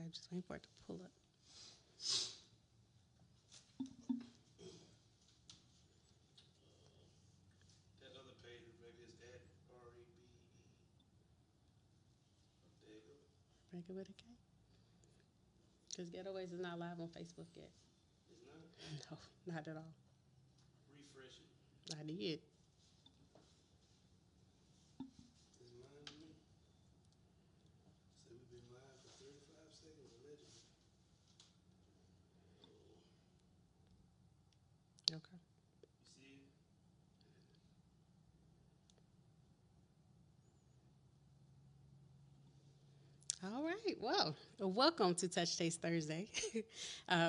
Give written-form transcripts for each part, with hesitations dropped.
I'm just waiting for it to pull up. That other page, Rebecca, is at REBE. There you go. Rebecca with a K. Because Getaways is not live on Facebook yet. It's not. No, not at all. Refresh it. I did. It's mine to me. So we've been live for 35 seconds allegedly. Okay. You see it? All right. Well, welcome to Touch Taste Thursday.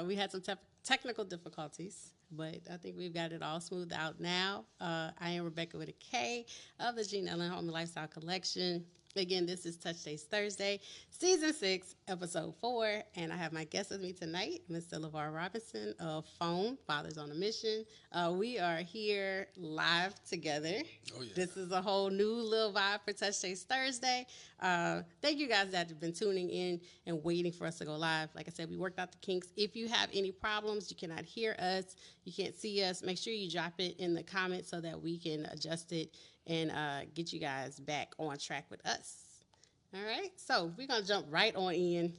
We had some technical difficulties, but I think we've got it all smoothed out now. I am Rebecca with a K of the Gene Ellen Home and Lifestyle Collection. Again, this is Touch Taste Thursday, Season 6, Episode 4, and I have my guest with me tonight, Mr. LeVar Robinson of Phone, Fathers on a Mission. We are here live together. Oh, yeah. This is a whole new little vibe for Touch Taste Thursday. Thank you guys that have been tuning in and waiting for us to go live. Like I said, we worked out the kinks. If you have any problems, you cannot hear us, you can't see us, make sure you drop it in the comments so that we can adjust it and get you guys back on track with us. All right, so we're going to jump right on in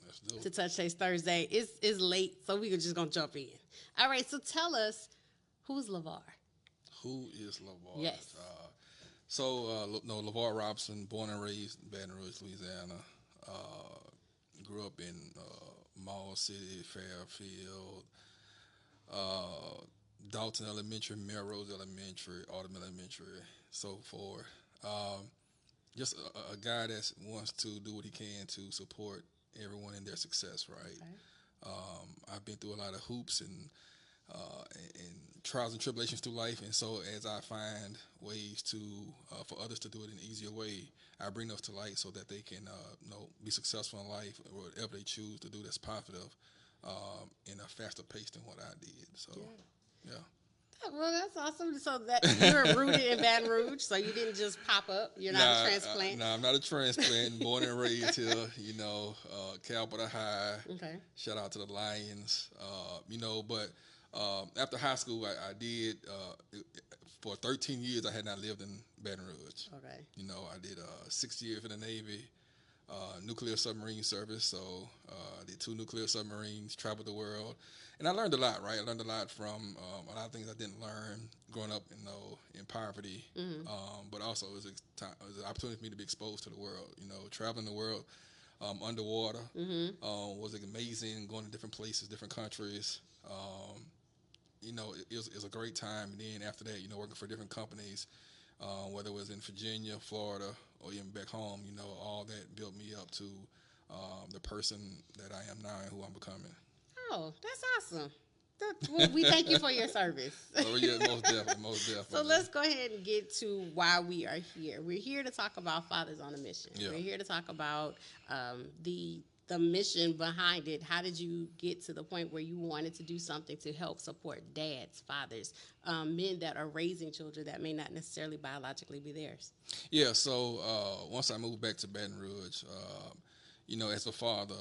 Let's do to it. Touch Taste Thursday. It's late, so we're just going to jump in. All right, so tell us, who's LeVar? Who is LeVar? Yes. LeVar Robinson, born and raised in Baton Rouge, Louisiana. Grew up in Mall City, Fairfield, Dalton Elementary, Melrose Elementary, Autumn Elementary, so forth. Just a guy that wants to do what he can to support everyone in their success, right? Okay. I've been through a lot of hoops and trials and tribulations through life, and so as I find ways to for others to do it in an easier way, I bring those to light so that they can be successful in life or whatever they choose to do that's positive in a faster pace than what I did. So, yeah. Well, that's awesome. So that you're rooted in Baton Rouge, so you didn't just pop up. You're not a transplant. No, I'm not a transplant. Born and raised here, Calvert High. Okay. Shout out to the Lions. But after high school, I did, for 13 years, I had not lived in Baton Rouge. Okay. I did 6 years in the Navy, nuclear submarine service. So I did 2 nuclear submarines, traveled the world. And I learned a lot, right? I learned a lot from a lot of things I didn't learn growing up, in poverty. Mm-hmm. But also it was an opportunity for me to be exposed to the world. Traveling the world underwater was amazing. Going to different places, different countries. It was a great time. And then after that, working for different companies, whether it was in Virginia, Florida, or even back home, all that built me up to the person that I am now and who I'm becoming. Oh, that's awesome. Well, we thank you for your service. Oh, yeah, most definitely. So let's go ahead and get to why we are here. We're here to talk about Fathers on a Mission. Yeah. We're here to talk about the mission behind it. How did you get to the point where you wanted to do something to help support dads, fathers, men that are raising children that may not necessarily biologically be theirs? Yeah, so once I moved back to Baton Rouge, as a father,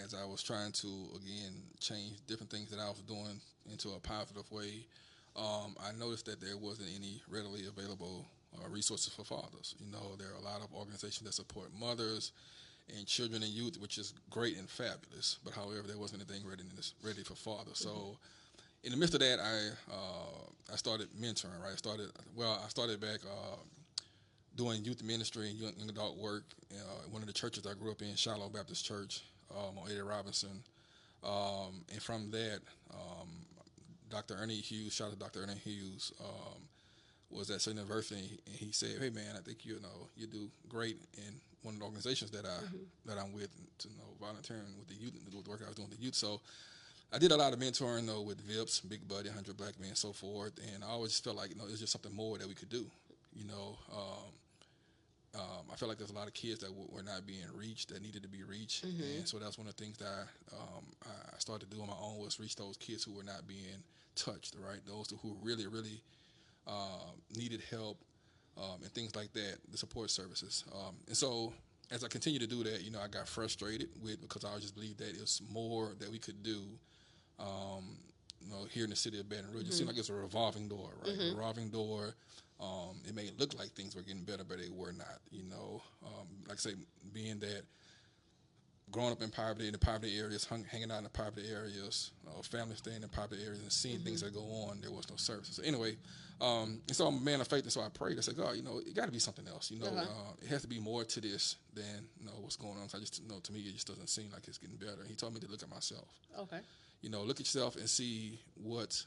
as I was trying to, again, change different things that I was doing into a positive way, I noticed that there wasn't any readily available resources for fathers. There are a lot of organizations that support mothers and children and youth, which is great and fabulous. But however, there wasn't anything ready for fathers. So in the midst of that, I started mentoring. Right, I started back doing youth ministry and young adult work. One of the churches I grew up in, Shiloh Baptist Church, on Eddie Robinson. And from that, Dr. Ernie Hughes, shout out to Dr. Ernie Hughes, was at St. University, and he said, "Hey man, I think you do great in one of the organizations that I'm with, to volunteering with the youth, with the work I was doing with the youth." So I did a lot of mentoring with VIPS, Big Buddy, 100 Black Men, and so forth, and I always felt like it's just something more that we could do. I felt like there's a lot of kids that were not being reached, that needed to be reached, and so that's one of the things that I started to do on my own, was reach those kids who were not being touched, right? Those who really, really needed help and things like that, the support services. And so as I continue to do that, I got frustrated because I just believed that it was more that we could do. Here in the city of Baton Rouge, it seemed like it's a revolving door, right? A revolving door. It may look like things were getting better, but they were not. Like I say, being that growing up in the poverty areas, hanging out in the poverty areas, family staying in poverty areas, and seeing things that go on, there was no services. So anyway, and so I'm a man of faith, and so I prayed. I said, God, it got to be something else. It has to be more to this than what's going on. So I just, to me, it just doesn't seem like it's getting better. He told me to look at myself. Okay. Look at yourself and see what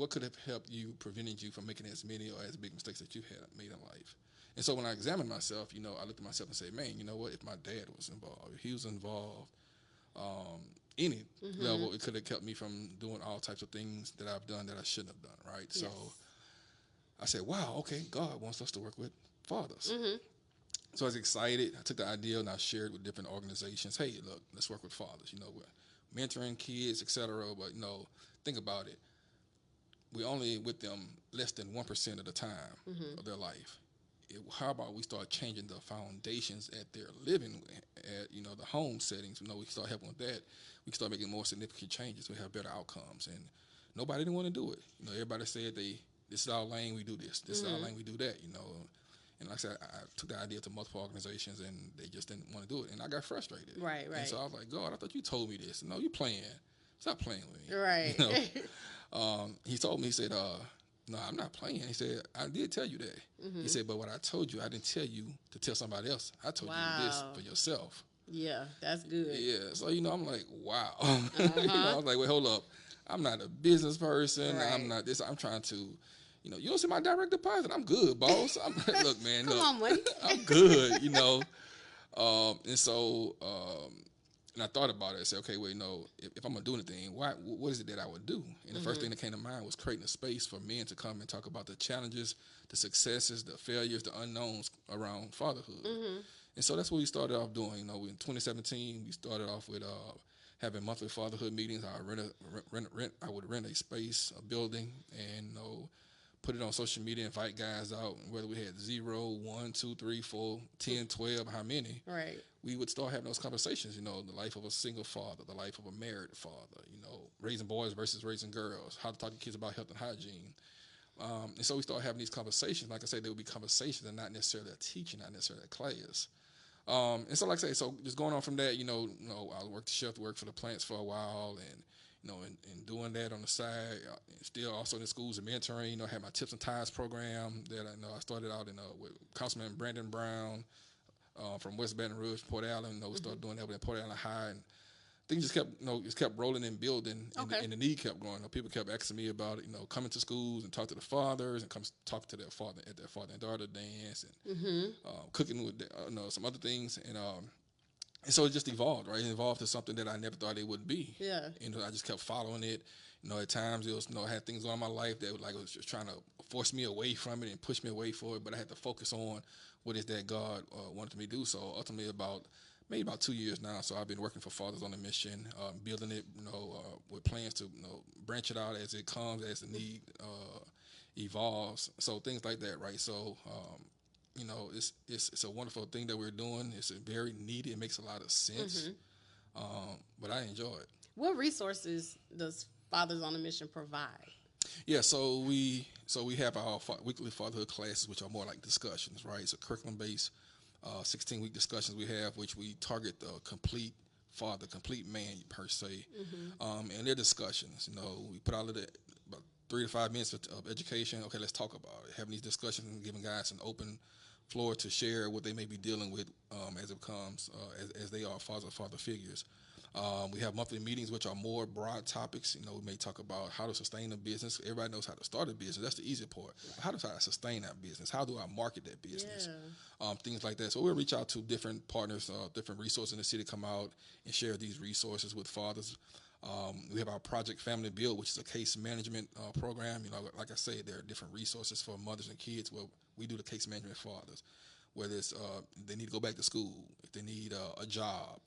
could have helped you, prevented you from making as many or as big mistakes that you had made in life. And so when I examined myself, I looked at myself and said, man, you know what? If my dad was involved, if he was involved, any level, it could have kept me from doing all types of things that I've done that I shouldn't have done, right? Yes. So I said, wow, okay, God wants us to work with fathers. So I was excited. I took the idea and I shared with different organizations. Hey, look, let's work with fathers. We're mentoring kids, etc. But think about it. We're only with them less than 1% of the time of their life. How about we start changing the foundations at their living at the home settings? We start helping with that. We can start making more significant changes. We have better outcomes, and nobody didn't want to do it. Everybody said this is our lane. We do this. This is our lane. We do that. And like I said, I took the idea to multiple organizations, and they just didn't want to do it. And I got frustrated. Right. And so I was like, God, I thought you told me this. No, you playing. Stop playing with me. Right. He told me, he said, no, I'm not playing. He said, I did tell you that. He said, but what I told you, I didn't tell you to tell somebody else. I told you this for yourself. Yeah, that's good. Yeah. So, I'm like, wow. I was like, wait, hold up. I'm not a business person. Right. I'm not this. I'm trying to, you don't see my direct deposit. I'm good, boss. Look, man. Come on, money. I'm good, And so, and I thought about it. I said, okay, well, if I'm going to do anything, what is it that I would do? And the first thing that came to mind was creating a space for men to come and talk about the challenges, the successes, the failures, the unknowns around fatherhood. And so that's what we started off doing. In 2017, we started off with having monthly fatherhood meetings. I would rent a space, a building, and put it on social media, invite guys out, whether we had 0, 1, 2, 3, 4, 10, 12, how many. Right. We would start having those conversations, the life of a single father, the life of a married father, raising boys versus raising girls, how to talk to kids about health and hygiene. And so we started having these conversations. Like I said, they would be conversations and not necessarily a teaching, not necessarily a class. And so, like I say, so just going on from that, I worked the chef work for the plants for a while, and and doing that on the side, still also in the schools and mentoring. Had my Tips and Ties program that I started out in with Councilman Brandon Brown from West Baton Rouge, Port Allen. We started doing that with Port Allen High, and things just kept rolling and building, and the need kept growing. People kept asking me about it. Coming to schools and talk to the fathers, and come talk to their father at their father and daughter dance, and cooking with some other things, and so it just evolved, right? It evolved to something that I never thought it would be. Yeah. I just kept following it. At times it was, I had things going on in my life that was just trying to force me away from it and push me away for it. But I had to focus on what is that God wanted me to do. So ultimately, maybe about 2 years now. So I've been working for Fathers on a Mission, building it, with plans to, branch it out as it comes, as the need evolves. So things like that, right? So, it's a wonderful thing that we're doing. It's very needed. It makes a lot of sense. But I enjoy it. What resources does Fathers on a Mission provide? Yeah, so we have our weekly fatherhood classes, which are more like discussions, right? It's a curriculum-based 16-week discussions we have, which we target the complete father, complete man per se, and their discussions. We put out about 3 to 5 minutes of education. Okay, let's talk about it. Having these discussions and giving guys an open floor to share what they may be dealing with as it comes, as they are father figures. We have monthly meetings, which are more broad topics. We may talk about how to sustain a business. Everybody knows how to start a business. That's the easy part. How do I sustain that business? How do I market that business? Yeah. Things like that. So we'll reach out to different partners, different resources in the city, come out and share these resources with fathers. We have our Project Family Build, which is a case management program. Like I say, there are different resources for mothers and kids. Well, we do the case management for fathers, whether it's they need to go back to school, if they need a job,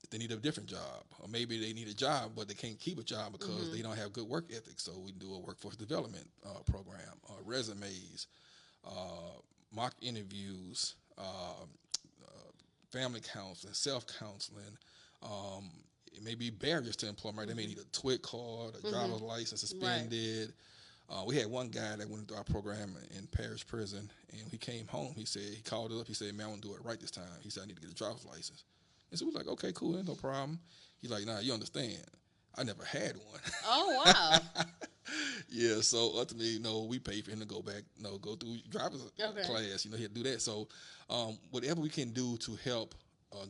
if they need a different job, or maybe they need a job but they can't keep a job because they don't have good work ethics. So we do a workforce development program, resumes, mock interviews, family counseling, self-counseling. It may be barriers to employment. Right? They may need a TWIC card, a driver's license suspended. We had one guy that went through our program in Parish Prison, and he came home. He called us up. He said, "Man, I want to do it right this time." He said, "I need to get a driver's license." And so we was like, "Okay, cool, no problem." He's like, "Nah, you understand, I never had one." Oh, wow. Yeah, so ultimately, we paid for him to go back, go through driver's class. He had to do that. So whatever we can do to help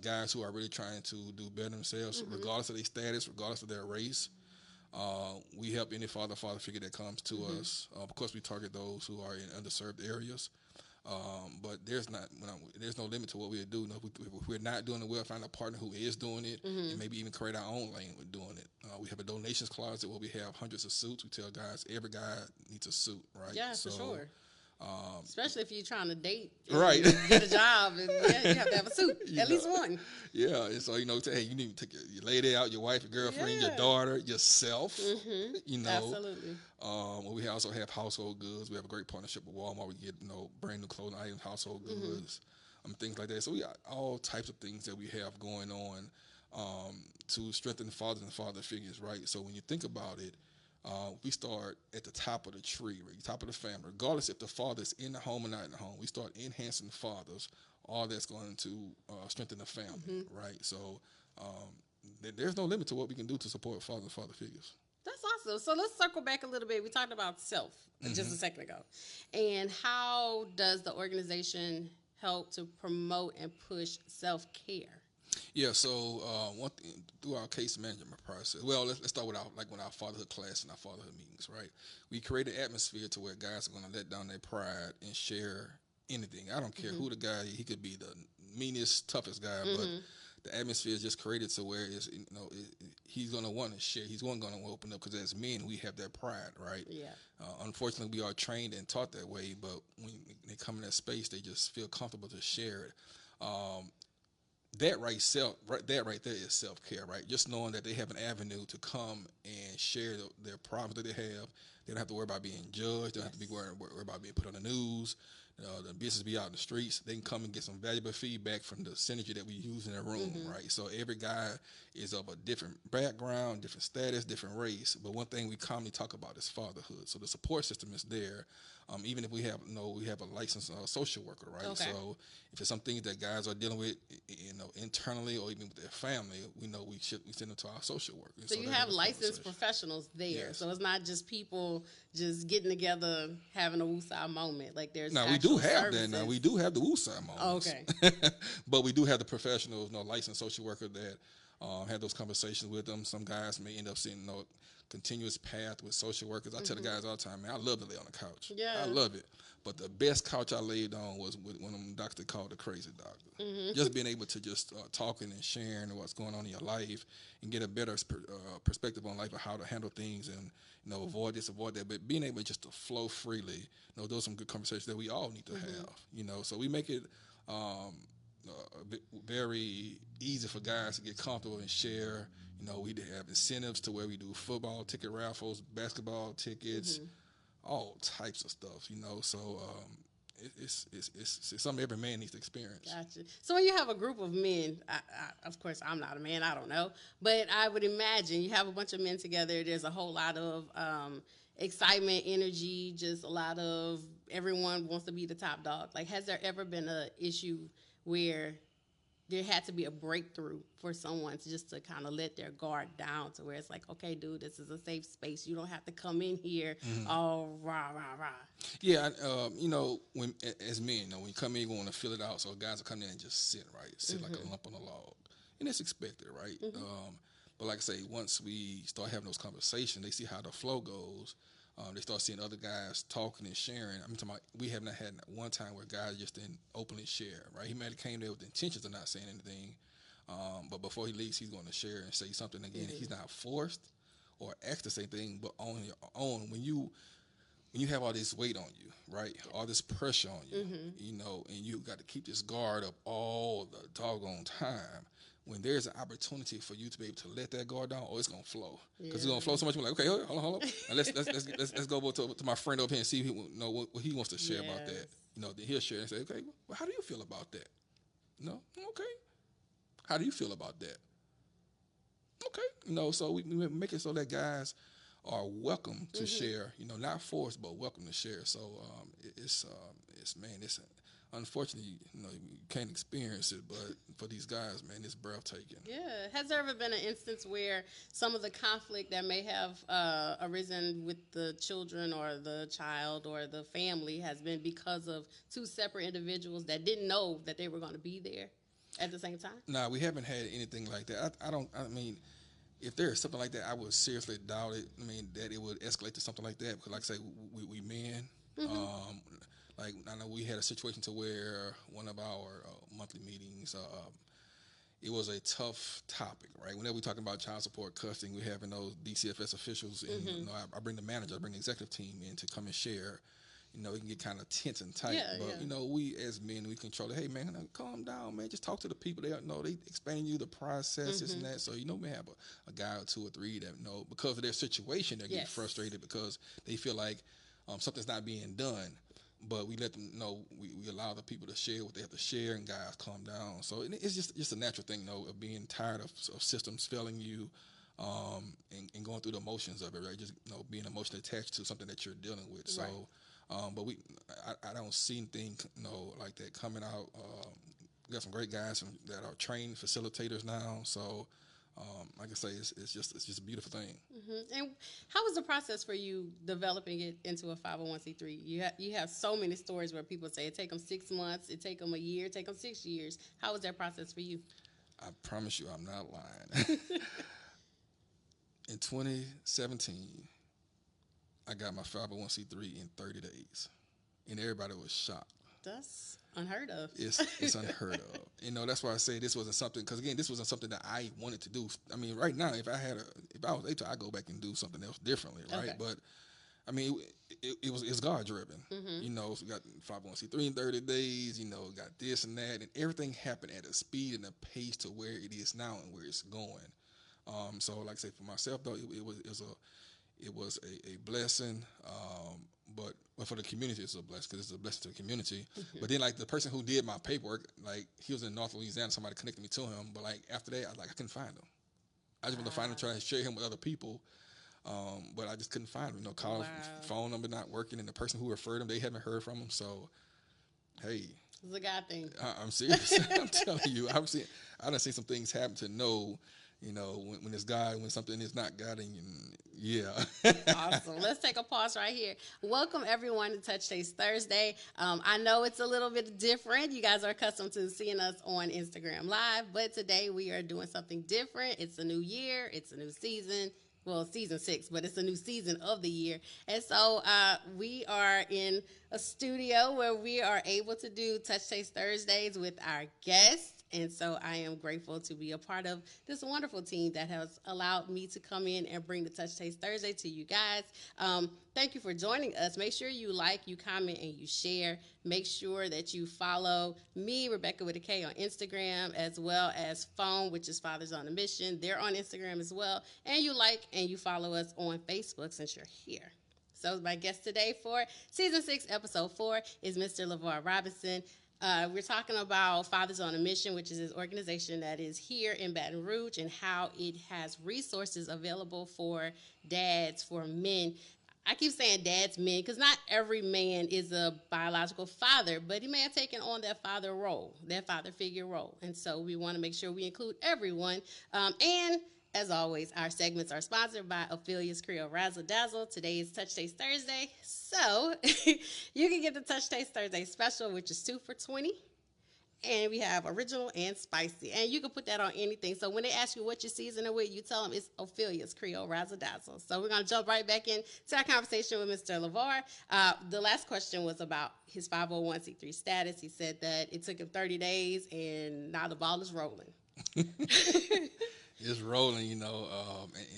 guys who are really trying to do better themselves, regardless of their status, regardless of their race, we help any father figure that comes to us. Of course, we target those who are in underserved areas. But there's no limit to what we do. If we're not doing it well, find a partner who is doing it, and maybe even create our own lane with doing it. We have a donations closet where we have hundreds of suits. We tell guys every guy needs a suit, right? Yeah, for sure. Especially if you're trying to date, right? Get a job, and you have to have a suit, at least one. Yeah, and so hey, you need to take your lady out, your wife, your girlfriend, your daughter, yourself. Absolutely. We also have household goods. We have a great partnership with Walmart. We get brand new clothing items, household goods, things like that. So we got all types of things that we have going on to strengthen fathers and father figures, right? So when you think about it, we start at the top of the tree, right? Top of the family, regardless if the father is in the home or not in the home. We start enhancing fathers. All that's going to strengthen the family, right? So there's no limit to what we can do to support father and father figures. That's awesome. So let's circle back a little bit. We talked about self just a second ago. And how does the organization help to promote and push self-care? Yeah, so one thing, through our case management process, well, let's start with our fatherhood class and our fatherhood meetings, right? We create an atmosphere to where guys are going to let down their pride and share anything. I don't care who the guy is. He could be the meanest, toughest guy, but the atmosphere is just created to where he's going to want to share. He's going to open up because as men, we have that pride, right? Yeah. Unfortunately, we are trained and taught that way, but when they come in that space, they just feel comfortable to share it. That right there is self-care, right? Just knowing that they have an avenue to come and share their problems that they have. They don't have to worry about being judged. They don't have to be worried about being put on the news. The business be out in the streets. They can come and get some valuable feedback from the synergy that we use in the room, right? So every guy is of a different background, different status, different race. But one thing we commonly talk about is fatherhood. So the support system is there. Even if we have a licensed social worker, right? Okay. So if it's something that guys are dealing with, internally or even with their family, we send them to our social worker. So you have licensed professionals there. Yes. So it's not just people just getting together having a woosah moment. Like there's now we do have services. that. Now we do have the woosah moments. Okay. But we do have the professionals, licensed social worker that have those conversations with them. Some guys may end up seeing continuous path with social workers. I tell the guys all the time, man, I love to lay on the couch. Yeah. I love it. But the best couch I laid on was with one of them doctors called the crazy doctor. Just being able to just talking and sharing what's going on in your life and get a better perspective on life of how to handle things and avoid this, avoid that. But being able just to flow freely, those are some good conversations that we all need to have. So we make it very easy for guys to get comfortable and share. We have incentives to where we do football ticket raffles, basketball tickets, all types of stuff. So it's something every man needs to experience. Gotcha. So when you have a group of men, of course I'm not a man, I don't know, but I would imagine you have a bunch of men together. There's a whole lot of excitement, energy, just a lot of everyone wants to be the top dog. Like, has there ever been an issue where there had to be a breakthrough for someone to kind of let their guard down to where it's like, okay, dude, this is a safe space. You don't have to come in here all rah, rah, rah. Yeah, when as men, when you come in, you want to fill it out. So guys will come in and just sit like a lump on a log. And it's expected, right? But like I say, once we start having those conversations, they see how the flow goes. They start seeing other guys talking and sharing. I'm talking about, we have not had one time where guys just didn't openly share, right? He might have came there with the intentions of not saying anything, but before he leaves, he's going to share and say something again. He's not forced or asked to say anything, but on your own, when you have all this weight on you, right? All this pressure on you, and you got to keep this guard up all the doggone time. When there's an opportunity for you to be able to let that guard down, it's gonna flow. Because it's gonna flow so much. You're like, okay, hold on. Now let's go over to my friend over here and see what he wants to share about that. Then he'll share and say, okay, well, how do you feel about that? No, okay. How do you feel about that? Okay, so we make it so that guys are welcome to share. Not forced, but welcome to share. So it's unfortunately, you can't experience it, but for these guys, man, it's breathtaking. Yeah. Has there ever been an instance where some of the conflict that may have arisen with the children or the child or the family has been because of two separate individuals that didn't know that they were going to be there at the same time? Nah, we haven't had anything like that. I mean, if there is something like that, I would seriously doubt it. I mean, that it would escalate to something like that because, like I say, we men. Like I know we had a situation to where one of our monthly meetings, it was a tough topic, right? Whenever we're talking about child support, custody, we're having those DCFS officials, and I bring the manager, I bring the executive team in to come and share. It can get kind of tense and tight, but we as men, we control it. Hey man, calm down, man. Just talk to the people. They explain you the process, this and that. So we have a guy or two or three that because of their situation, they're getting frustrated because they feel like something's not being done. But we let them know. We allow the people to share what they have to share, and guys calm down. So it's just a natural thing, of being tired of systems failing you. And going through the emotions of it, right? Just being emotionally attached to something that you're dealing with. So. Right. But I don't see anything like that coming out. We got some great guys that are trained facilitators now. So, like I say, it's just a beautiful thing. And how was the process for you developing it into a 501c3? You have so many stories where people say it take them 6 months, it take them a year, it take them 6 years. How was that process for you? I promise you, I'm not lying. In 2017. I got my 501c3 in 30 days, and everybody was shocked. That's unheard of. It's unheard of. That's why I say this wasn't something, because again, this wasn't something that I wanted to do. I mean, right now, if I was able to, I'd go back and do something else differently, right? Okay. But I mean, it's God driven. So we got 501c3 in 30 days. Got this and that, and everything happened at a speed and a pace to where it is now and where it's going. So, like I say, for myself though, it was a blessing, but for the community, it's a blessing because it's a blessing to the community. But then, like, the person who did my paperwork, like, he was in North Louisiana, somebody connected me to him. But, like, after that, I couldn't find him. I just wanted to find him, try to share him with other people, but I just couldn't find him. Call phone number not working, and the person who referred him, they haven't heard from him. So, hey. It's a God thing. I'm serious. I'm telling you. I done seen some things happen to know, when it's God, when something is not God, and yeah. Awesome. Let's take a pause right here. Welcome everyone to Touch Taste Thursday. I know it's a little bit different. You guys are accustomed to seeing us on Instagram Live, but today we are doing something different. It's a new year. It's a new season. Well, season 6, but it's a new season of the year. And so we are in a studio where we are able to do Touch Taste Thursdays with our guests. And so I am grateful to be a part of this wonderful team that has allowed me to come in and bring the Touch Taste Thursday to you guys. Thank you for joining us. Make sure you like, you comment, and you share. Make sure that you follow me, Rebecca with a K, on Instagram, as well as Phone, which is Fathers on a Mission. They're on Instagram as well. And you like and you follow us on Facebook since you're here. So my guest today for Season 6, Episode 4 is Mr. LeVar Robinson. We're talking about Fathers on a Mission, which is his organization that is here in Baton Rouge, and how it has resources available for dads, for men. I keep saying dads, men, because not every man is a biological father, but he may have taken on that father role, that father figure role. And so we want to make sure we include everyone. And as always, our segments are sponsored by Ophelia's Creole Razzle Dazzle. Today is Touch Taste Thursday, so you can get the Touch Taste Thursday special, which is 2 for $20. And we have original and spicy. And you can put that on anything. So when they ask you what you're seasoning with, you tell them it's Ophelia's Creole Razzle Dazzle. So we're going to jump right back into our conversation with Mr. LeVar. The last question was about his 501c3 status. He said that it took him 30 days, and now the ball is rolling. It's rolling, and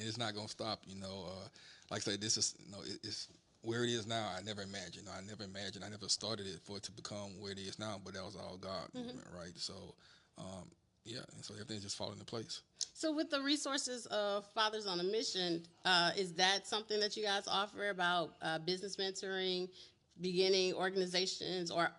it's not going to stop, Like I say, this is, it's where it is now. I never imagined. I never started it for it to become where it is now, but that was all God movement, right? So, and so everything's just falling into place. So with the resources of Fathers on a Mission, is that something that you guys offer about business mentoring, beginning organizations, or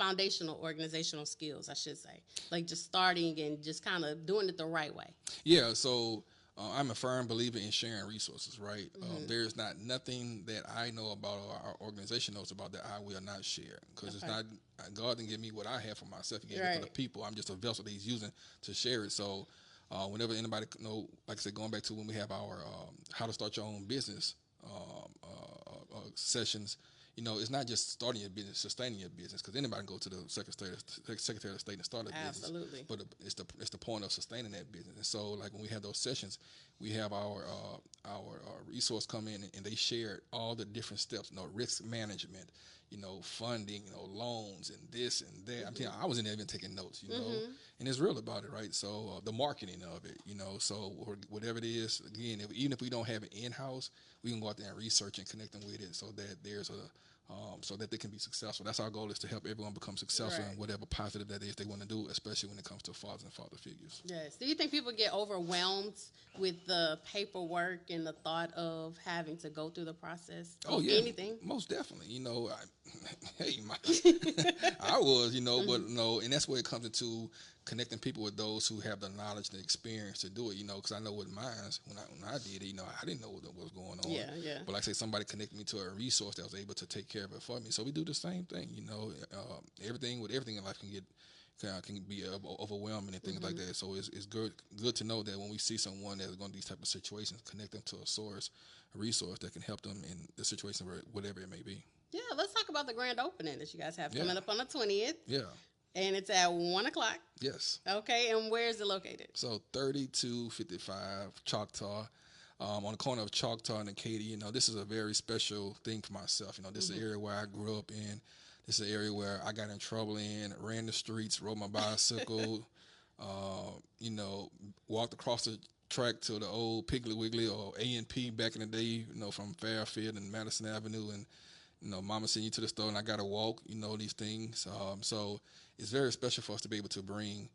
foundational organizational skills, I should say, like just starting and just kind of doing it the right way? Yeah, so I'm a firm believer in sharing resources, right? There's not nothing that I know about or our organization knows about that I will not share, because it's not, God didn't give me what I have for myself. He gave it for the people. I'm just a vessel that he's using to share it. So whenever anybody, like I said, going back to when we have our how to start your own business sessions, it's not just starting your business, sustaining your business, because anybody can go to the Secretary of State and start a business. Absolutely. But it's the point of sustaining that business. And so, like when we have those sessions, we have our resource come in and they share all the different steps. Risk management, funding, loans, and this and that. I'm telling you, I was in there even taking notes, and it's real about it, right? So the marketing of it, so whatever it is, again, even if we don't have it in house, we can go out there and research and connect them with it, so that there's so that they can be successful. That's our goal, is to help everyone become successful in whatever positive that is they want to do, especially when it comes to fathers and father figures. Yes. Do you think people get overwhelmed with the paperwork and the thought of having to go through the process of anything? Most definitely. I was, but and that's where it comes into connecting people with those who have the knowledge and experience to do it, because I know with mine, when I did it, I didn't know what was going on. Yeah. But like I say, somebody connected me to a resource that was able to take care of it for me. So we do the same thing, everything in life can be overwhelming and things like that. So it's good to know that when we see someone that's going to these type of situations, connect them to a resource that can help them in the situation, whatever it may be. Yeah, let's talk about the grand opening that you guys have coming up on the 20th. Yeah. And it's at 1 o'clock. Yes. Okay, and where is it located? So 3255 Choctaw, on the corner of Choctaw and Acadia. This is a very special thing for myself. This is an area where I grew up in. This is an area where I got in trouble in, ran the streets, rode my bicycle, walked across the track to the old Piggly Wiggly or A&P back in the day, from Fairfield and Madison Avenue, and mama sent you to the store and I got to walk, these things. So it's very special for us to be able to bring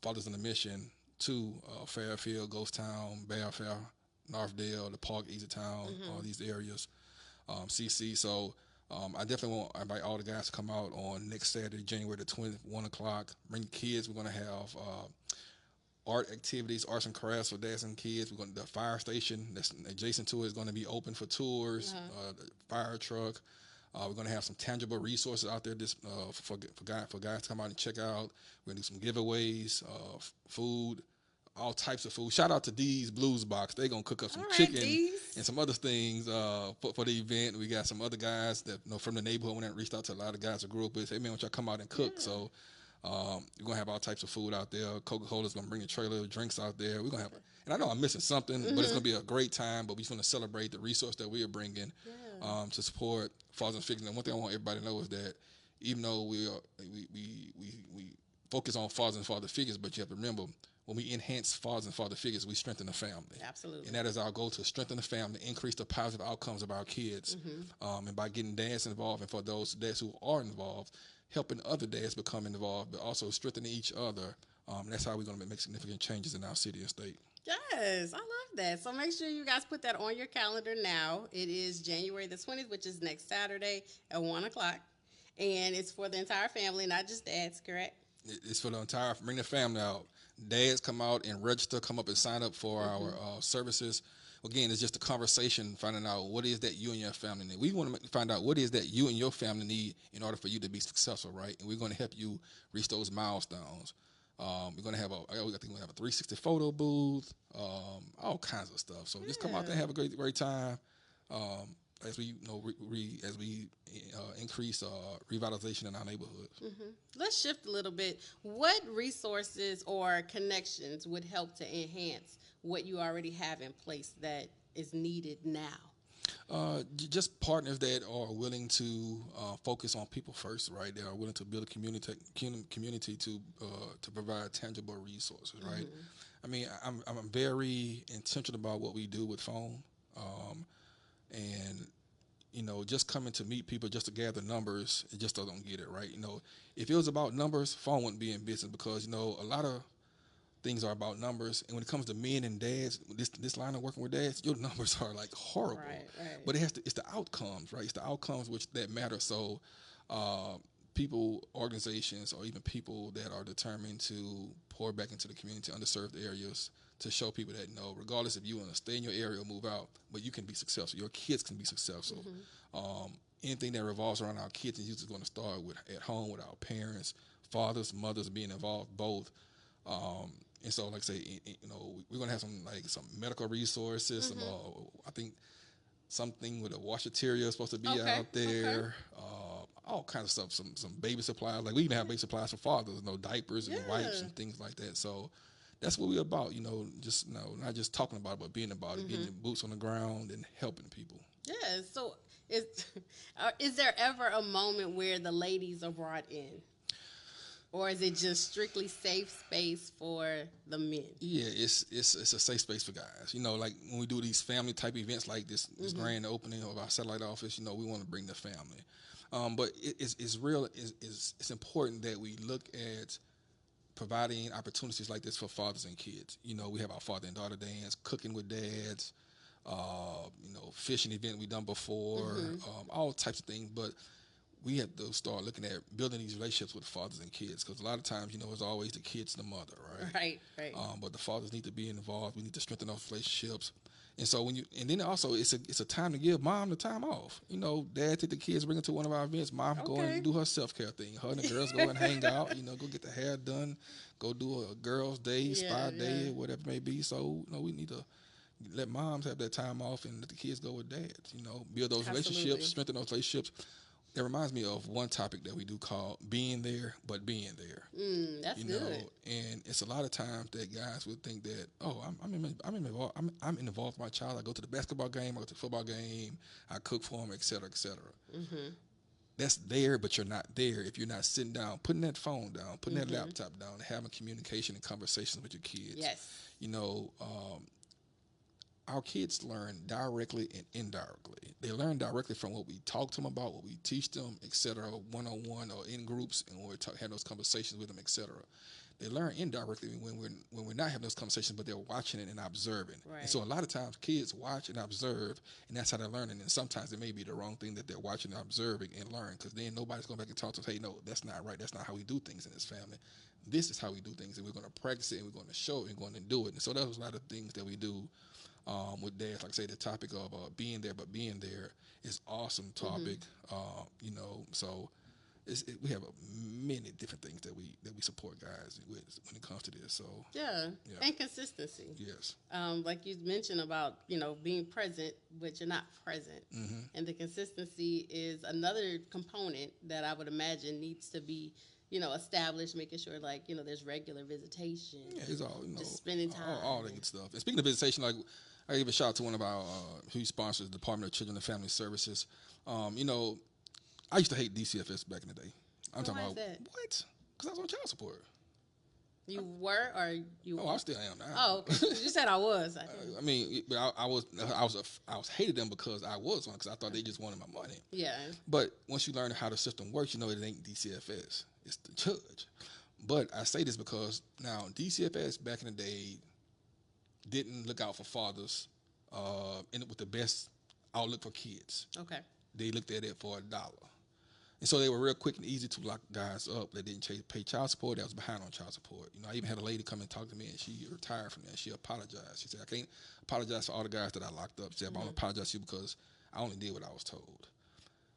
Fathers on the Mission to Fairfield, Ghost Town, Belfair, Northdale, the Park, Easy Town, all these areas, CC. So I definitely want to invite all the guys to come out on next Saturday, January the 20th, 1 o'clock. Bring kids. We're going to have art activities, arts and crafts for dads and kids. The fire station that's adjacent to it is going to be open for tours. The fire truck. We're going to have some tangible resources out there for guys to come out and check out. We're going to do some giveaways, food, all types of food. Shout out to Dee's Blues Box. They're going to cook up some chicken and some other things for the event. We got some other guys that from the neighborhood when I reached out to a lot of guys I grew up with. Hey, man, why don't y'all come out and cook? So we're going to have all types of food out there. Coca-Cola's going to bring a trailer of drinks out there. We're going to have, and I know I'm missing something, but it's going to be a great time. But we just want to celebrate the resource that we are bringing to support fathers and figures. And one thing I want everybody to know is that even though we focus on fathers and father figures, but you have to remember, when we enhance fathers and father figures, we strengthen the family. Absolutely. And that is our goal, to strengthen the family, increase the positive outcomes of our kids. And by getting dads involved, and for those dads who are involved, helping other dads become involved, but also strengthening each other. That's how we're going to make significant changes in our city and state. Yes, I love that. So make sure you guys put that on your calendar now. It is January the 20th, which is next Saturday at 1 o'clock. And it's for the entire family, not just dads, correct? It's for the entire, bring the family out. Dads come out and register, come up and sign up for our services. Again, it's just a conversation, finding out what is that you and your family need. We want to find out what is that you and your family need in order for you to be successful, right? And we're going to help you reach those milestones. We're going to have I think we're going to have a 360 photo booth, all kinds of stuff. So just come out there and have a great time. As we increase revitalization in our neighborhoods. Let's shift a little bit. What resources or connections would help to enhance what you already have in place that is needed now? Just partners that are willing to focus on people first, right? They are willing to build a community to provide tangible resources, right? I mean, I'm very intentional about what we do with phone. And, just coming to meet people just to gather numbers, it just doesn't get it, right? If it was about numbers, phone wouldn't be in business, because, a lot of things are about numbers. And when it comes to men and dads, this line of working with dads, your numbers are like horrible. Right. But it's the outcomes, right? It's the outcomes that matter. So people, organizations, or even people that are determined to pour back into the community, underserved areas, to show people that, regardless if you want to stay in your area or move out, but you can be successful. Your kids can be successful. Anything that revolves around our kids is usually going to start with at home with our parents, fathers, mothers being involved, both. And so, like I say, we're going to have some medical resources. I think something with a washateria is supposed to be out there. All kinds of stuff. Some baby supplies. Like we even have baby supplies for fathers. Diapers and wipes and things like that. So that's what we're about. Just not just talking about it, but being about it, getting your boots on the ground and helping people. Yeah. So is there ever a moment where the ladies are brought in? Or is it just strictly safe space for the men? Yeah, it's a safe space for guys. Like when we do these family type events like this grand opening of our satellite office, we want to bring the family. But it's real. It's important that we look at providing opportunities like this for fathers and kids. We have our father and daughter dance, cooking with dads, fishing event we done before, all types of things. But we have to start looking at building these relationships with fathers and kids, because a lot of times, it's always the kids, the mother, right? Right. But the fathers need to be involved. We need to strengthen those relationships. And so then also it's a time to give mom the time off. Dad take the kids, bring them to one of our events. Mom go and do her self-care thing. Her and the girls go and hang out. Go get the hair done. Go do a girls' day, spa day, whatever it may be. So we need to let moms have that time off and let the kids go with dads. Build those relationships, strengthen those relationships. That reminds me of one topic that we do called being there, but being there. That's good. And it's a lot of times that guys would think that, I'm involved with my child. I go to the basketball game, I go to the football game, I cook for them, et cetera, et cetera. That's there, but you're not there if you're not sitting down, putting that phone down, putting that laptop down, and having communication and conversations with your kids. Yes. Our kids learn directly and indirectly. They learn directly from what we talk to them about, what we teach them, et cetera, one-on-one or in groups, and when we have those conversations with them, et cetera. They learn indirectly when we're not having those conversations, but they're watching it and observing. Right. And so a lot of times kids watch and observe, and that's how they're learning. And sometimes it may be the wrong thing that they're watching and observing and learn, because then nobody's going back and talk to them, hey, no, that's not right. That's not how we do things in this family. This is how we do things, and we're going to practice it, and we're going to show it, and we're going to do it. And so there's a lot of things that we do with dads. Like I say, the topic of being there, but being there is awesome topic. So we have many different things that we support guys with when it comes to this. So and consistency. Yes. Like you mentioned about being present, but you're not present, and the consistency is another component that I would imagine needs to be established, making sure there's regular visitation. Yeah, it's all just spending time, all that good stuff. And speaking of visitation, like I give a shout out to one of our huge sponsors, the Department of Children and Family Services. I used to hate DCFS back in the day. I'm talking about that? What? Because I was on child support. You were, or you? Oh, I still am now. Oh, okay. You said I was. I was hated them because I was one, because I thought they just wanted my money. Yeah. But once you learn how the system works, it ain't DCFS. It's the judge. But I say this because now DCFS back in the day didn't look out for fathers with the best outlook for kids. Okay. They looked at it for $1. And so they were real quick and easy to lock guys up that didn't pay child support, that was behind on child support. I even had a lady come and talk to me, and she retired from that. She apologized. She said, I can't apologize for all the guys that I locked up. She said, I want to apologize to you because I only did what I was told.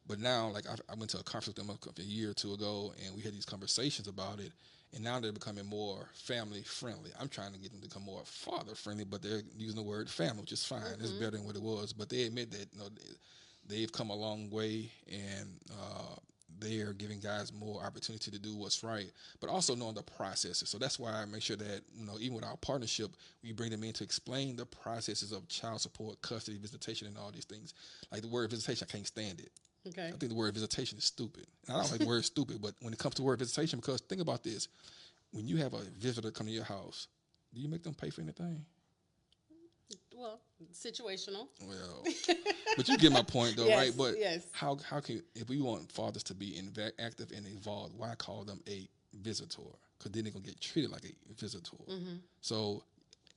But now, like, I went to a conference with them a year or two ago, and we had these conversations about it, and now they're becoming more family-friendly. I'm trying to get them to become more father-friendly, but they're using the word family, which is fine. It's better than what it was. But they admit that they've come a long way, and they are giving guys more opportunity to do what's right, but also knowing the processes. So that's why I make sure that, even with our partnership, we bring them in to explain the processes of child support, custody, visitation, and all these things. Like the word visitation, I can't stand it. Okay. I think the word visitation is stupid. And I don't like the word stupid, but when it comes to the word visitation, because think about this. When you have a visitor come to your house, do you make them pay for anything? Well, situational. Well, but you get my point, though, yes, right? But yes. How can, if we want fathers to be active and involved, why call them a visitor? Because then they're going to get treated like a visitor. So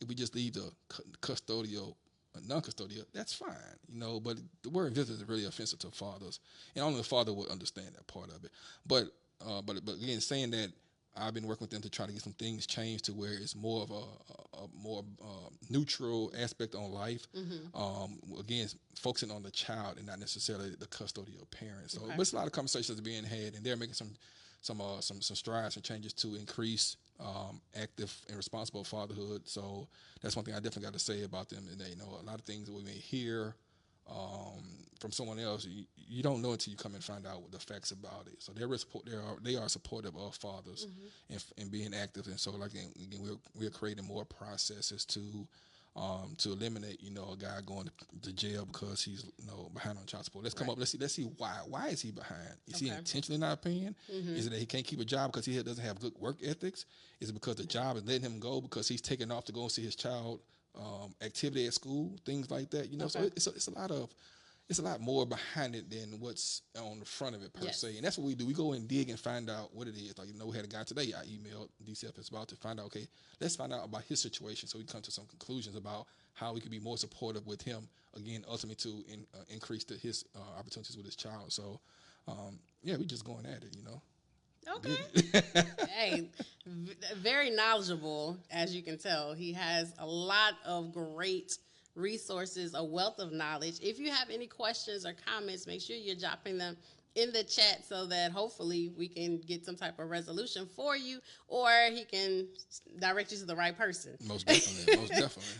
if we just leave the custodial, non-custodial, that's fine, But the word visitor is really offensive to fathers, and only a father would understand that part of it. But but again, saying that, I've been working with them to try to get some things changed to where it's more of a more neutral aspect on life. Again, focusing on the child and not necessarily the custodial parent. So, but it's a lot of conversations being had, and they're making some strides and changes to increase active and responsible fatherhood. So that's one thing I definitely got to say about them. And a lot of things that we may hear from someone else, you don't know until you come and find out the facts about it. So they are supportive of fathers and being active. And so, like again, we're creating more processes to eliminate, a guy going to jail because he's behind on child support. Let's come up. Let's see why. Why is he behind? Is he intentionally not paying? Is it that he can't keep a job because he doesn't have good work ethics? Is it because the job is letting him go because he's taking off to go and see his child activity at school, things like that? So it's a lot more behind it than what's on the front of it per se. And that's what we do. We go and dig and find out what it is. Like, we had a guy today I emailed DCFS about to find out, okay, let's find out about his situation so we come to some conclusions about how we can be more supportive with him, again, ultimately to increase his opportunities with his child. So, we just going at it, Okay. Hey, very knowledgeable, as you can tell. He has a lot of great resources, a wealth of knowledge. If you have any questions or comments, make sure you're dropping them in the chat so that hopefully we can get some type of resolution for you, or he can direct you to the right person. Most definitely.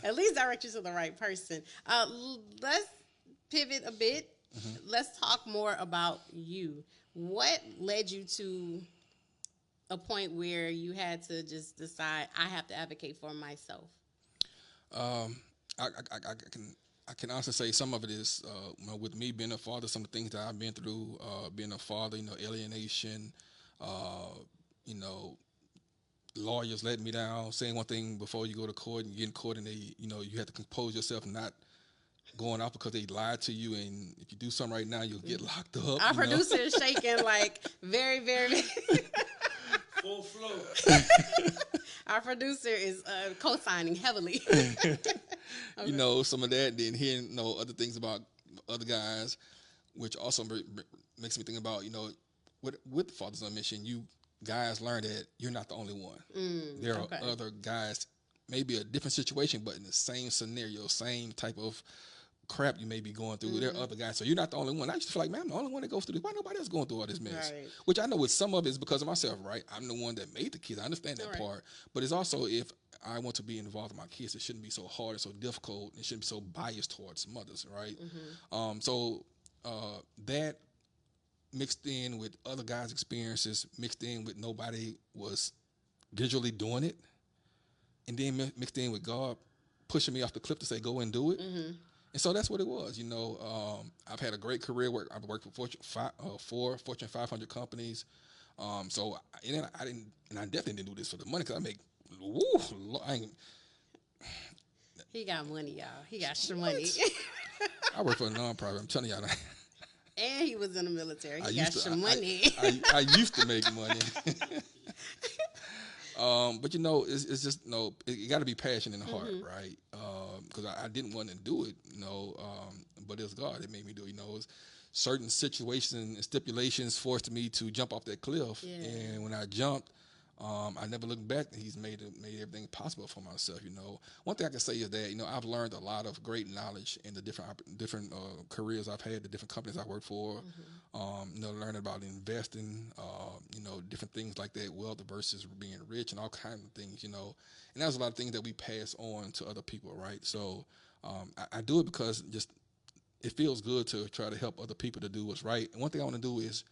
At least direct you to the right person. Let's pivot a bit. Let's talk more about you. What led you to a point where you had to just decide, I have to advocate for myself? I can honestly say some of it is with me being a father, some of the things that I've been through, being a father, alienation, lawyers letting me down, saying one thing before you go to court and you get in court and they, you have to compose yourself and not going out because they lied to you, and if you do something right now, you'll get locked up. Our producer is shaking like very, very. Full flow. Our producer is co-signing heavily. Some of that. Then hearing other things about other guys, which also makes me think about with Fathers on Mission, you guys learn that you're not the only one. There are other guys, maybe a different situation, but in the same scenario, same type of crap you may be going through. There are other guys, so you're not the only one. I used to feel like, man, I'm the only one that goes through this. Why nobody else going through all this mess? Right. Which I know with some of it is because of myself, right? I'm the one that made the kids. I understand that part, but it's also, if I want to be involved with my kids, it shouldn't be so hard and so difficult. It shouldn't be so biased towards mothers, right? So that mixed in with other guys' experiences, mixed in with nobody was visually doing it, and then mixed in with God pushing me off the cliff to say, go and do it. And so that's what it was. I've had a great career. I've worked for four Fortune 500 companies. I definitely didn't do this for the money, because I make, He got money, y'all. He got some money. I work for a nonprofit. I'm telling y'all. And he was in the military. He got some money. I used to make money. But it's just it got to be passion in the heart, right? Because I didn't want to do it, but it was God that made me do it. It was certain situations and stipulations forced me to jump off that cliff, and when I jumped, I never looked back. He's made everything possible for myself. One thing I can say is that I've learned a lot of great knowledge in the different careers I've had, the different companies I worked for. Learning about investing, different things like that, wealth versus being rich, and all kinds of things. And there's a lot of things that we pass on to other people, right? So I do it because just it feels good to try to help other people to do what's right. And one thing I want to do is,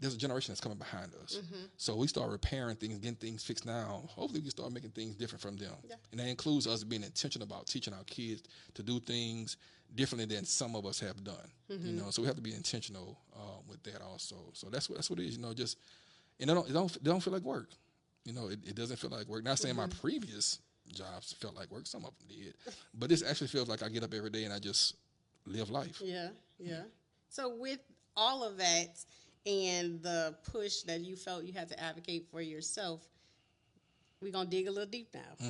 there's a generation that's coming behind us. So we start repairing things, getting things fixed now. Hopefully we can start making things different from them. And that includes us being intentional about teaching our kids to do things differently than some of us have done. So we have to be intentional with that also. So that's what it is. Just, and it don't feel like work. It doesn't feel like work. Not saying my previous jobs felt like work. Some of them did, but this actually feels like I get up every day and I just live life. Yeah. So with all of that and the push that you felt you had to advocate for yourself, we're going to dig a little deep now.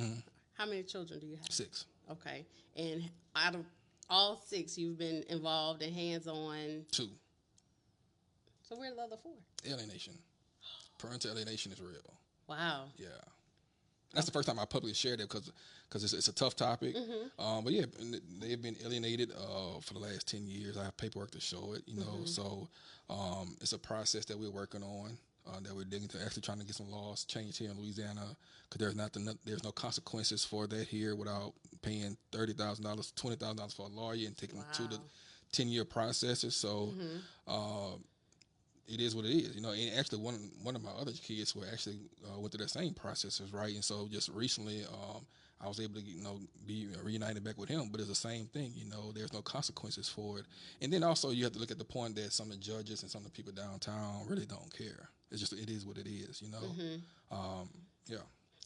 How many children do you have? 6. Okay. And out of all 6, you've been involved in hands-on? 2. So where are the other 4? Alienation. Parental alienation is real. Wow. Yeah. That's the first time I publicly shared it because it's a tough topic. But yeah, they've been alienated for the last 10 years. I have paperwork to show it, you know. So it's a process that we're working on, that we're digging to, actually trying to get some laws changed here in Louisiana, because there's no consequences for that here without paying $30,000, $20,000 for a lawyer and taking 2 to 10-year processes. So it is what it is, you know. And actually, one of my other kids were actually went through that same processes, right? And so just recently, I was able to, you know, be reunited back with him. But it's the same thing, you know. There's no consequences for it. And then also you have to look at the point that some of the judges and some of the people downtown really don't care. It's just, it is what it is, you know. Yeah.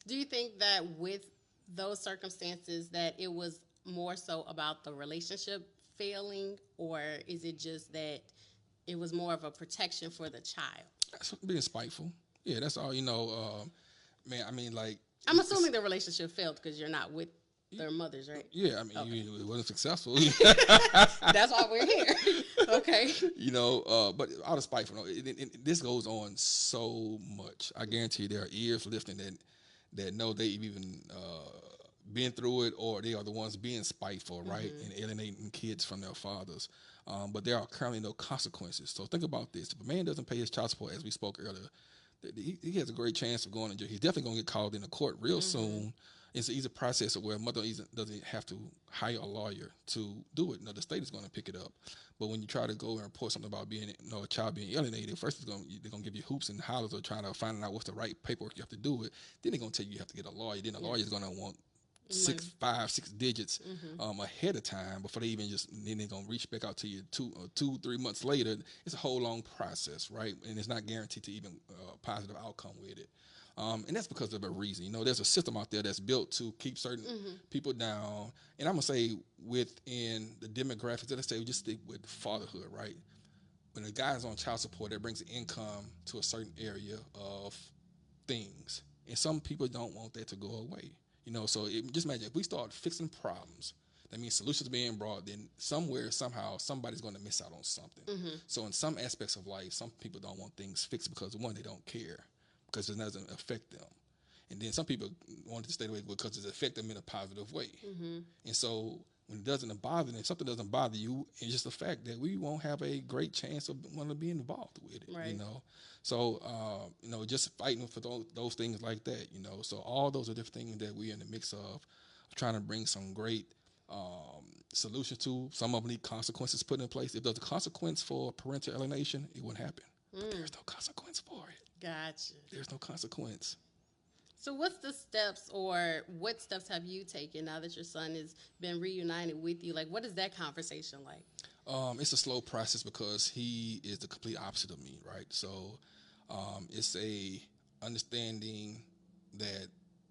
Do you think that with those circumstances that it was more so about the relationship failing, or is it just that it was more of a protection for the child? That's being spiteful. Yeah, that's all, you know. Man, I mean, like, I'm assuming the relationship failed because you're not with their mothers, right? yeah, I mean, it wasn't successful. That's why we're here. Okay. You know, but out of spiteful, this goes on so much. I guarantee there are ears listening that know they've even been through it, or they are the ones being spiteful, right, and alienating kids from their fathers. But there are currently no consequences. So think about this. If a man doesn't pay his child support, as we spoke earlier, he has a great chance of going to jail. He's definitely going to get called into court real soon. It's an easy process where a mother doesn't have to hire a lawyer to do it. No, the state is going to pick it up. But when you try to go and report something about being, you know, a child being alienated, first they're going to give you hoops and hollers of trying to find out what's the right paperwork you have to do it. Then they're going to tell you have to get a lawyer. Then the lawyer is going to want 5, 6 digits ahead of time before they even then they're gonna reach back out to you 2, 3 months later. It's a whole long process, right? And it's not guaranteed to even positive outcome with it. And that's because of a reason. You know, there's a system out there that's built to keep certain people down. And I'm gonna say within the demographics, let's say we just stick with fatherhood, right? When a guy's on child support, that brings income to a certain area of things, and some people don't want that to go away. You know, so just imagine if we start fixing problems, that means solutions being brought, then somewhere, somehow, somebody's going to miss out on something. So in some aspects of life, some people don't want things fixed because, one, they don't care because it doesn't affect them. And then some people want to stay away because it affects them in a positive way. And so when it doesn't bother them, if something doesn't bother you, it's just the fact that we won't have a great chance of wanting to be involved with it, you know. So, you know, just fighting for those things like that, you know. So all those are different things that we're in the mix of trying to bring some great solutions to. Some of them need consequences put in place. If there's a consequence for parental alienation, it wouldn't happen. But there's no consequence for it. Gotcha. There's no consequence. So what's the steps, or what steps have you taken now that your son has been reunited with you? Like, what is that conversation like? It's a slow process because he is the complete opposite of me, right? So it's a understanding that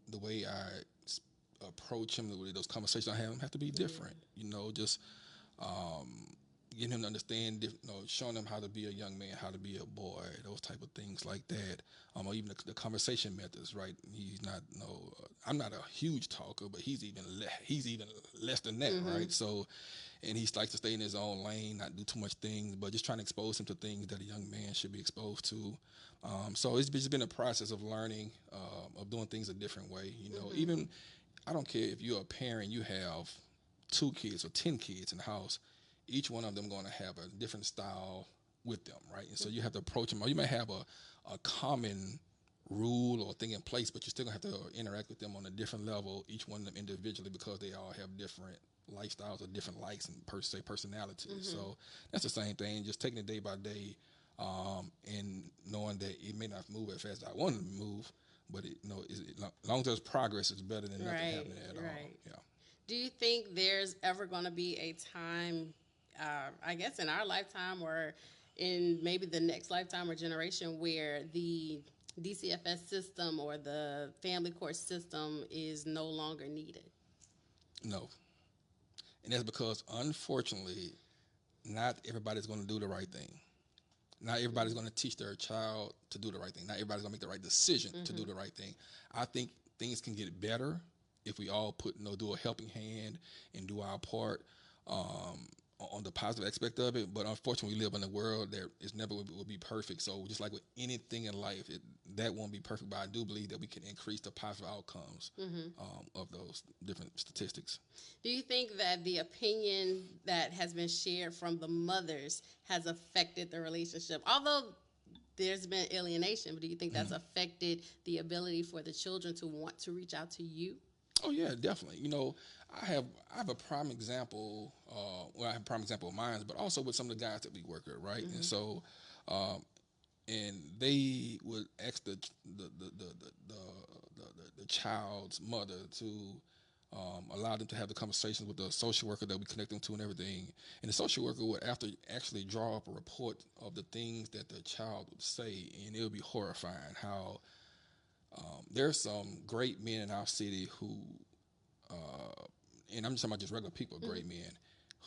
the way I approach him, the way those conversations I have to be different. You know, just getting him to understand, you know, showing him how to be a young man, how to be a boy, those type of things like that. Or even the conversation methods, right? He's not, I'm not a huge talker, but he's even less than that, right? So, and he likes to stay in his own lane, not do too much things, but just trying to expose him to things that a young man should be exposed to. So it's just been a process of learning, of doing things a different way. You know, even, I don't care if you're a parent, you have 2 kids or 10 kids in the house, each one of them going to have a different style with them, right? And so you have to approach them, or you may have a common rule or thing in place, but you're still going to have to interact with them on a different level, each one of them individually, because they all have different lifestyles or different likes and personalities. So that's the same thing, just taking it day by day, and knowing that it may not move as fast as I want it to move, but it, you know, as long as there's progress, it's better than nothing happening at all. Yeah. Do you think there's ever going to be a time, I guess in our lifetime or in maybe the next lifetime or generation, where the DCFS system or the family court system is no longer needed? No. And that's because, unfortunately, not everybody's going to do the right thing. Not everybody's going to teach their child to do the right thing. Not everybody's going to make the right decision to do the right thing. I think things can get better if we all do a helping hand and do our part. on the positive aspect of it, but unfortunately, we live in a world that is never will be perfect. So just like with anything in life, that won't be perfect. But I do believe that we can increase the positive outcomes of those different statistics. Do you think that the opinion that has been shared from the mothers has affected the relationship? Although there's been alienation, but do you think that's affected the ability for the children to want to reach out to you? Oh yeah, definitely. I have a prime example. Well, I have a prime example of mine, but also with some of the guys that we work with, right? And so, and they would ask the child's mother to allow them to have the conversations with the social worker that we connect them to and everything. And the social worker would actually draw up a report of the things that the child would say, and it would be horrifying how there's some great men in our city who, and I'm just talking about just regular people, great men,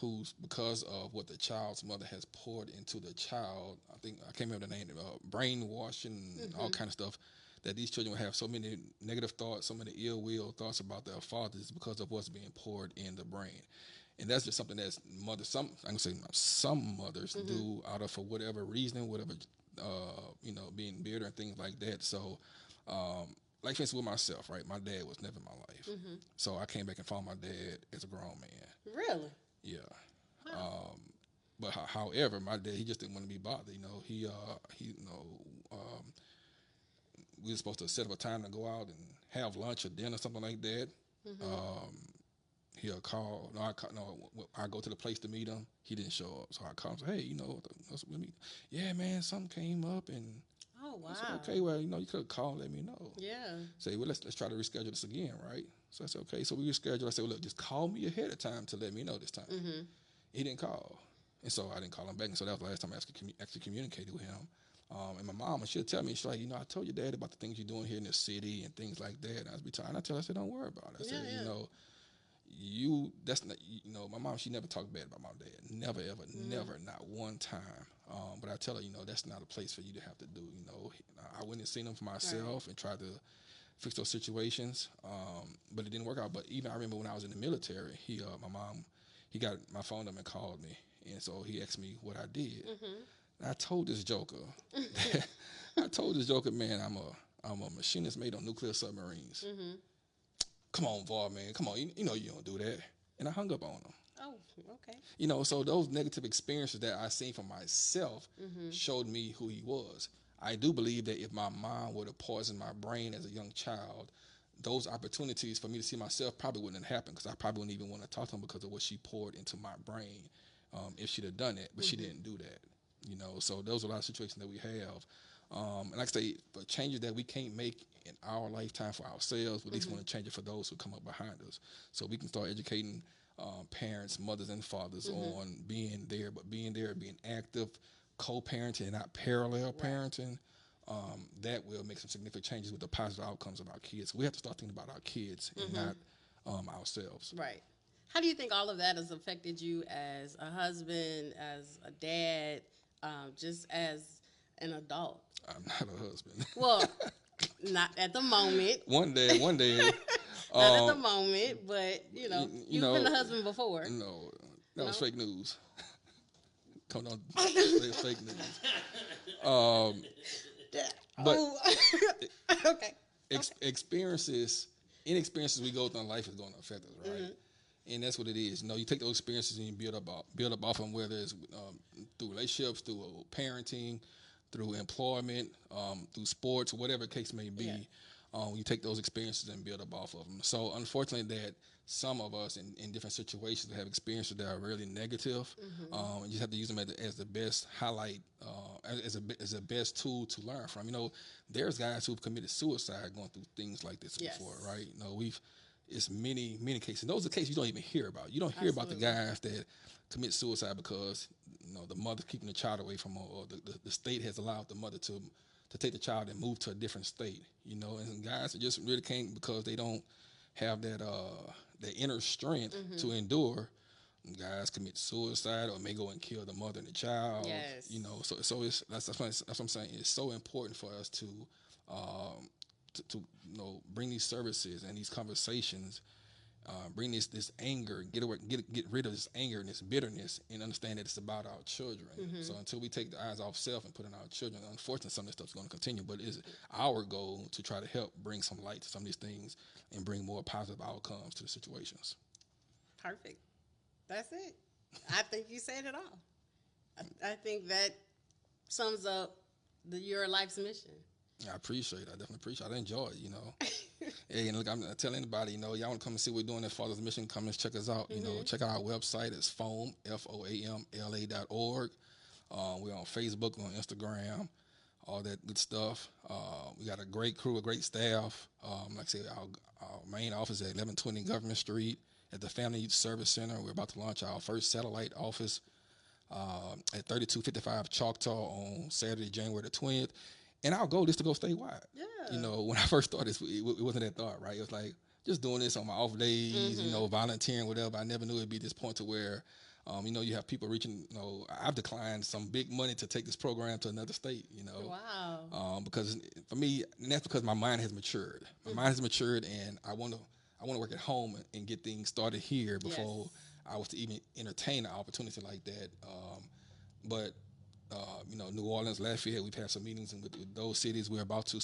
who's because of what the child's mother has poured into the child, I can't remember the name, brainwashing, all kind of stuff, that these children will have so many negative thoughts, so many ill will thoughts about their fathers because of what's being poured in the brain. And that's just something that's some mothers do out of, for whatever reason, whatever, being bitter and things like that. So, like for instance with myself, right? My dad was never in my life. So I came back and found my dad as a grown man. Really? Yeah. Wow. But however, my dad, he just didn't want to be bothered. We were supposed to set up a time to go out and have lunch or dinner, something like that. He'll call. I go to the place to meet him. He didn't show up, so I call him. Say, hey, yeah, man, something came up, and Oh, wow. I said, okay, well, you could have called and let me know. Yeah. Say, well, let's try to reschedule this again, right? So I said, okay. So we rescheduled. I said, well, look, just call me ahead of time to let me know this time. He didn't call, and so I didn't call him back. And so that was the last time I actually communicated with him. And my mom, she'll tell me, she's like, I told your dad about the things you're doing here in the city and things like that. And I tell her, I said, don't worry about it. I said, that's not, my mom, she never talked bad about my dad. Never, ever, never, not one time. But I tell her, that's not a place for you to have to do. I went and seen him for myself and tried to fix those situations. But it didn't work out. But even I remember when I was in the military, my mom, he got my phone number and called me. And so he asked me what I did. And I told this joker, man, I'm a machinist made on nuclear submarines. Come on, Var, man. Come on. You know you don't do that. And I hung up on him. Oh, okay. So those negative experiences that I seen for myself showed me who he was. I do believe that if my mom would have poisoned my brain as a young child, those opportunities for me to see myself probably wouldn't have happened, because I probably wouldn't even want to talk to him because of what she poured into my brain if she'd have done it. But she didn't do that. So those are a lot of situations that we have. And like I say, for changes that we can't make in our lifetime for ourselves, we at least want to change it for those who come up behind us. So we can start educating parents, mothers, and fathers on being there, being active, co-parenting, not parallel parenting. That will make some significant changes with the positive outcomes of our kids. We have to start thinking about our kids and not ourselves. Right. How do you think all of that has affected you as a husband, as a dad, just as an adult? I'm not a husband. Well, not at the moment. One day. Not at the moment, but, you've been a husband before. No, that was fake news. Come on, it's fake news. But okay. Experiences we go through in life is going to affect us, right? And that's what it is. You take those experiences and you build up off them, whether it's through relationships, through parenting, through employment, through sports, whatever the case may be. Yeah. You take those experiences and build up off of them. So unfortunately that some of us in different situations have experiences that are really negative. And you just have to use them as the best highlight, as a best tool to learn from. There's guys who've committed suicide going through things like this before, right? It's many cases. And those are the cases you don't even hear about. You don't hear about the guys that commit suicide because the mother's keeping the child away from her, or the state has allowed the mother to take the child and move to a different state. And guys that just really can't, because they don't have that inner strength to endure. Guys commit suicide or may go and kill the mother and the child. Yes. So that's what I'm saying. It's so important for us to bring these services and these conversations bring this anger, get rid of this anger and this bitterness, and understand that it's about our children. So until we take the eyes off self and put in our children, unfortunately, some of this stuff's going to continue. But it's our goal to try to help bring some light to some of these things and bring more positive outcomes to the situations. Perfect. That's it. I think you said it all. I think that sums up your life's mission. I appreciate it. I definitely appreciate it. I enjoy it, Hey, and look, I'm telling anybody, y'all want to come and see what we're doing at Father's Mission, come and check us out. Check out our website. It's FOAMLA.org. We're on Facebook, we're on Instagram, all that good stuff. We got a great crew, a great staff. Like I said, our main office is at 1120 Government Street at the Family Youth Service Center. We're about to launch our first satellite office at 3255 Choctaw on Saturday, January the 20th. And our goal is to go statewide. Yeah. When I first started, it wasn't that thought, right? It was like just doing this on my off days, volunteering, whatever. I never knew it'd be this point to where, you have people reaching, I've declined some big money to take this program to another state, Wow. Because for me, and that's because my mind has matured. My mind has matured, and I want to work at home and get things started here before I was to even entertain an opportunity like that. But New Orleans, Lafayette, we've had some meetings with those cities. We're about to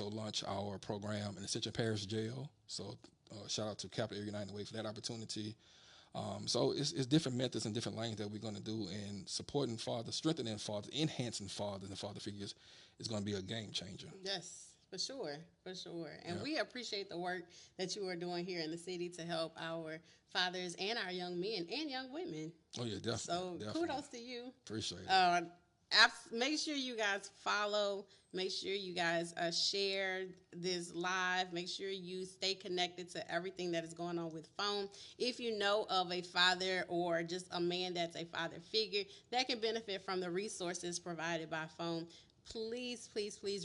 launch our program in Ascension Parish Jail. So shout out to Capital Area United Way for that opportunity. So it's different methods and different lanes that we're going to do, and supporting fathers, strengthening fathers, enhancing fathers and father figures is going to be a game changer. Yes, for sure. And we appreciate the work that you are doing here in the city to help our fathers and our young men and young women. Oh, yeah, definitely. So definitely. kudos to you. Appreciate it. Make sure you guys follow. Make sure you guys share this live. Make sure you stay connected to everything that is going on with FOAM. If you know of a father or just a man that's a father figure that can benefit from the resources provided by FOAM, please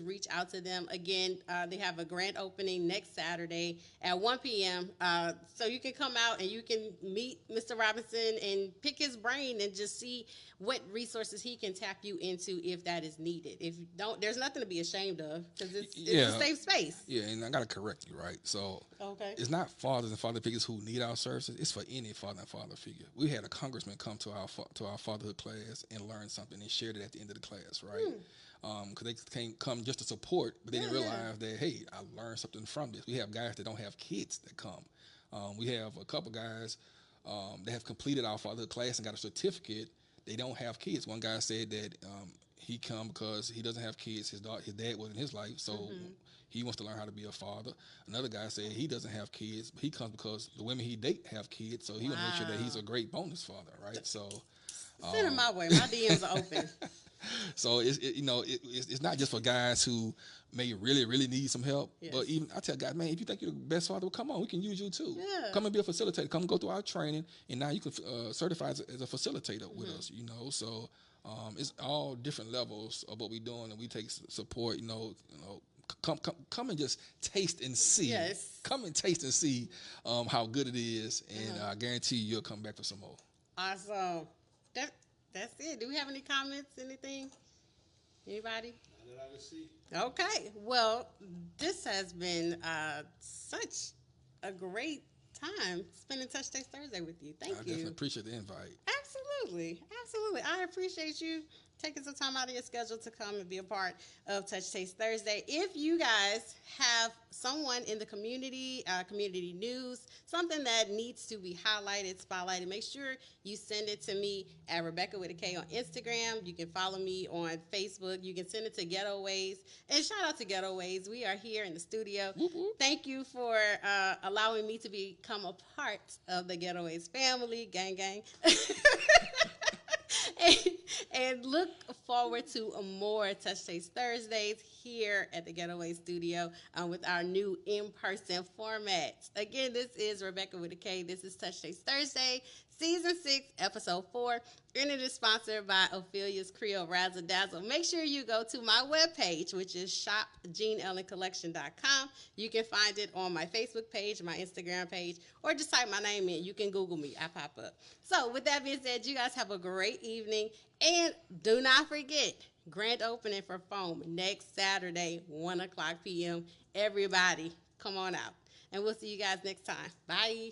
reach out to them. Again, they have a grand opening next Saturday at 1 p.m. So you can come out and you can meet Mr. Robinson and pick his brain and just see what resources he can tap you into if that is needed. If you don't, there's nothing to be ashamed of because it's a safe space. Yeah, and I got to correct you, right? So it's not fathers and father figures who need our services. It's for any father and father figure. We had a congressman come to our fatherhood class and learn something and shared it at the end of the class, right? Because they can't come just to support, but they didn't realize that, hey, I learned something from this. We have guys that don't have kids that come. We have a couple guys that have completed our fatherhood class and got a certificate. They don't have kids. One guy said that he come because he doesn't have kids. His dad wasn't in his life, so he wants to learn how to be a father. Another guy said he doesn't have kids, but he comes because the women he date have kids, so he want to make sure that he's a great bonus father, right? So send him my way. My DMs are open. So it's not just for guys who may really need some help, but even I tell guys, man, if you think you're the best father, well, come on, we can use you too. Yeah. Come and be a facilitator. Come go through our training, and now you can certify as a facilitator with us. So it's all different levels of what we're doing, and we take support. Come and just taste and see. Yes. Come and taste and see how good it is, and I guarantee you'll come back for some more. Awesome. That's it. Do we have any comments? Anything? Anybody? Not that I can see. Okay. Well, this has been such a great time spending Touch Taste Thursday with you. Thank you. I definitely appreciate the invite. Absolutely. I appreciate you taking some time out of your schedule to come and be a part of Touch Taste Thursday. If you guys have someone in the community, community news, something that needs to be highlighted, spotlighted, make sure you send it to me at Rebecca with a K on Instagram. You can follow me on Facebook. You can send it to Ghetto Ways. And shout out to Ghetto Ways. We are here in the studio. Whoop. Thank you for allowing me to become a part of the Ghetto Ways family. Gang, gang. And look forward to more Touch Taste Thursdays here at the Getaway Studio with our new in-person format. Again, this is Rebecca with a K. This is Touch Taste Thursday, Season 6, Episode 4. And it is sponsored by Ophelia's Creole Razzle Dazzle. Make sure you go to my webpage, which is shopjeanellencollection.com. You can find it on my Facebook page, my Instagram page, or just type my name in. You can Google me. I pop up. So with that being said, you guys have a great evening. And do not forget, grand opening for FOAM next Saturday, 1 o'clock p.m. Everybody, come on out. And we'll see you guys next time. Bye.